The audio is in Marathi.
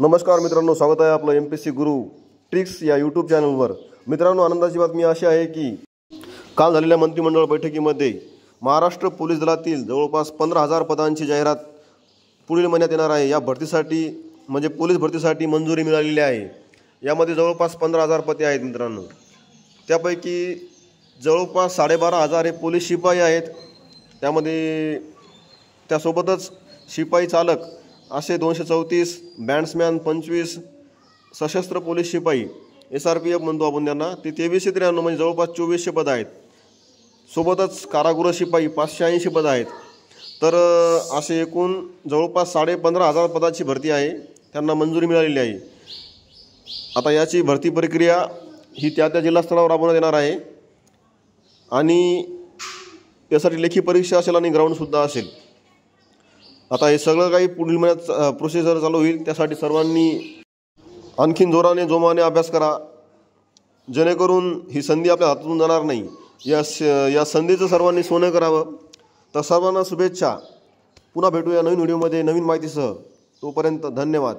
नमस्कार मित्रांनो, स्वागत आहे आपलं MPSC गुरु ट्रिक्स या यूट्यूब चॅनलवर। मित्रांनो, आनंदाची बातमी अशी आहे की काल झालेल्या मंत्रिमंडळ बैठकीमध्ये महाराष्ट्र पोलीस दलातील जवळपास 15,000 पदांची जाहिरात पुढील महिन्यात येणार आहे। या भरतीसाठी म्हणजे पोलीस भरतीसाठी मंजुरी मिळालेली आहे। यामध्ये जवळपास 15,000 पदे आहेत मित्रांनो। त्यापैकी जवळपास 12,500 हे पोलीस शिपाई आहेत। त्यासोबतच शिपाई चालक असे 234, बँड्समॅन 25, सशस्त्र पोलीस शिपाई SRPF म्हणतो आपण त्यांना, ते 2393 म्हणजे जवळपास 2400 पद आहेत। सोबतच कारागृह शिपाई 580 पद आहेत। तर असे एकूण जवळपास 15,500 पदाची भरती आहे, त्यांना मंजुरी मिळालेली आहे। आता याची भरती प्रक्रिया ही त्या जिल्हा स्तरावर राबवण्यात येणार आहे आणि यासाठी लेखी परीक्षा असेल आणि ग्राउंडसुद्धा असेल। आता हे सगळं काही पुढील महिन्यात प्रोसेसर चालू होईल। त्यासाठी सर्वांनी आणखीन जोमाने अभ्यास करा, जेणेकरून ही संधी आपल्या हातून जाणार नाही। या संधीचं सर्वांनी सोनं करावं। तर सर्वांना शुभेच्छा। पुन्हा भेटूया नवीन व्हिडिओमध्ये नवीन माहितीसह। तोपर्यंत धन्यवाद।